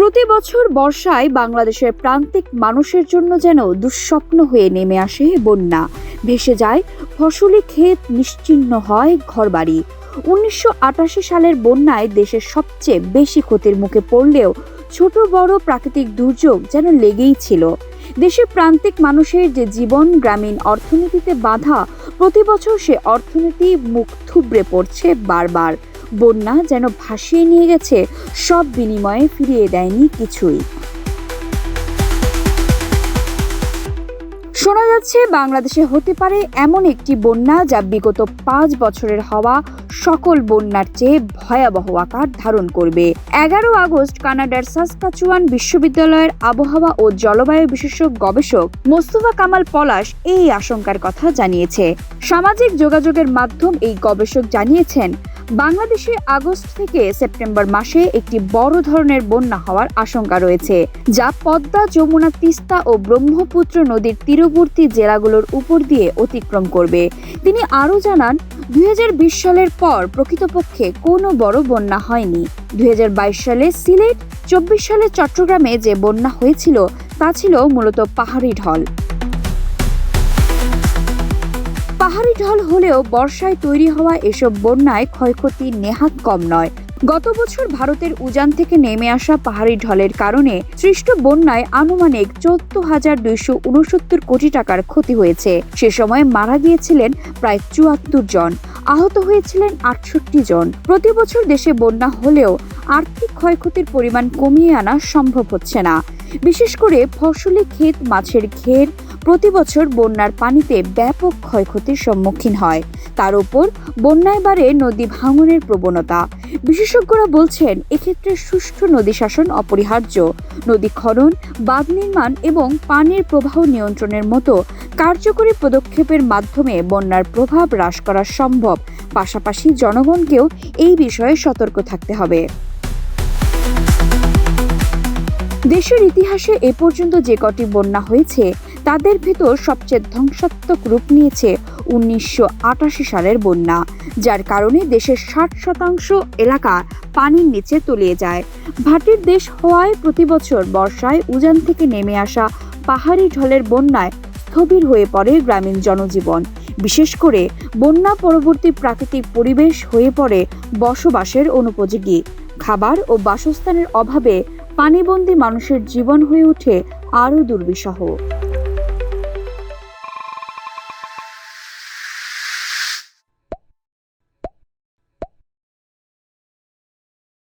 প্রতি বছর বর্ষায় বাংলাদেশের প্রান্তিক মানুষের জন্য যেন দুঃস্বপ্ন হয়ে নেমে আসে বন্যা। ভেসে যায় ফসলি ক্ষেত, নিশ্চিহ্ন হয় ঘরবাড়ি। 1988 সালের বন্যায় দেশের সবচেয়ে বেশি ক্ষতির মুখে পড়লেও ছোট বড় প্রাকৃতিক দুর্যোগ যেন লেগেই ছিল। দেশের প্রান্তিক মানুষের যে জীবন, গ্রামীণ অর্থনীতিতে বাধা, প্রতি বছর সে অর্থনীতি মুখ থুবড়ে পড়ছে বারবার। বন্যা যেন ভাসিয়ে নিয়ে গেছে সব, বিনিময়ে ফিরিয়ে দেয়নি কিছুই। শোনা যাচ্ছে বাংলাদেশে হতে পারে এমন একটি বন্যা যা বিগত 5 বছরের হওয়া সকল বন্যার চেয়ে ভয়াবহ আকার ধারণ করবে। 11 আগস্ট কানাডার সাসকাচুয়ান বিশ্ববিদ্যালয়ের আবহাওয়া ও জলবায়ু বিশেষজ্ঞ গবেষক মোস্তফা কামাল পলাশ এই আশঙ্কার কথা জানিয়েছে। সামাজিক যোগাযোগের মাধ্যম এই গবেষক জানিয়েছেন, বাংলাদেশে আগস্ট থেকে সেপ্টেম্বর মাসে একটি বড় ধরনের বন্যা হওয়ার আশঙ্কা রয়েছে, যা পদ্মা, যমুনা, তিস্তা ও ব্রহ্মপুত্র নদীর তীরবর্তী জেলাগুলোর উপর দিয়ে অতিক্রম করবে। তিনি আরও জানান, 2020 সালের পর প্রকৃতপক্ষে কোনো বড় বন্যা হয়নি। 2022 সালে সিলেট, 24 সালে চট্টগ্রামে যে বন্যা হয়েছিল তা ছিল মূলত পাহাড়ি ঢল। পাহাড়ি ঢল হলেও বর্ষায় তৈরি হওয়া এসব বন্যায় ক্ষয়ক্ষতি নেহাত কম নয়। গত বছর ভারতের উজান থেকে নেমে আসা পাহাড়ি ঢলের কারণে সৃষ্ট বন্যায় আনুমানিক 14,269 কোটি টাকার ক্ষতি হয়েছে। সে সময় মারা গিয়েছিলেন প্রায় 74 জন, আহত হয়েছিলেন 68 জন। প্রতি বছর দেশে বন্যা হলেও আর্থিক ক্ষয়ক্ষতির পরিমাণ কমিয়ে আনা সম্ভব হচ্ছে না। বিশেষ করে ফসলি ক্ষেত, মাছের ঘের প্রতি বছর বন্যার পানিতে ব্যাপক ক্ষয়ক্ষতির সম্মুখীন হয়। তার উপর বন্যায় বাড়ে নদী ভাঙনের প্রবণতা। বিশেষজ্ঞরা বলছেন, এক্ষেত্রে সুষ্ঠু নদী শাসন অপরিহার্য। নদী খনন, বাঁধ নির্মাণ এবং পানির প্রবাহ নিয়ন্ত্রণের মতো কার্যকরী পদক্ষেপের মাধ্যমে বন্যার প্রভাব হ্রাস করা সম্ভব। পাশাপাশি জনগণকেও এই বিষয়ে সতর্ক থাকতে হবে। দেশের ইতিহাসে এ পর্যন্ত যে কটি বন্যা হয়েছে তাদের ভেতর সবচেয়ে ধ্বংসাত্মক রূপ নিয়েছে 1988 সালের বন্যা, যার কারণে দেশের 60% এলাকা পানির নিচে তলিয়ে যায়। ভাটির দেশ হওয়ায় প্রতি বছর বর্ষায় উজান থেকে নেমে আসা পাহাড়ি ঢলের বন্যায় স্থবির হয়ে পড়ে গ্রামীণ জনজীবন। বিশেষ করে বন্যা পরবর্তী প্রাকৃতিক পরিবেশ হয়ে পড়ে বসবাসের অনুপযোগী। খাবার ও বাসস্থানের অভাবে পানিবন্দী মানুষের জীবন হয়ে ওঠে আরও দুর্বিষহ।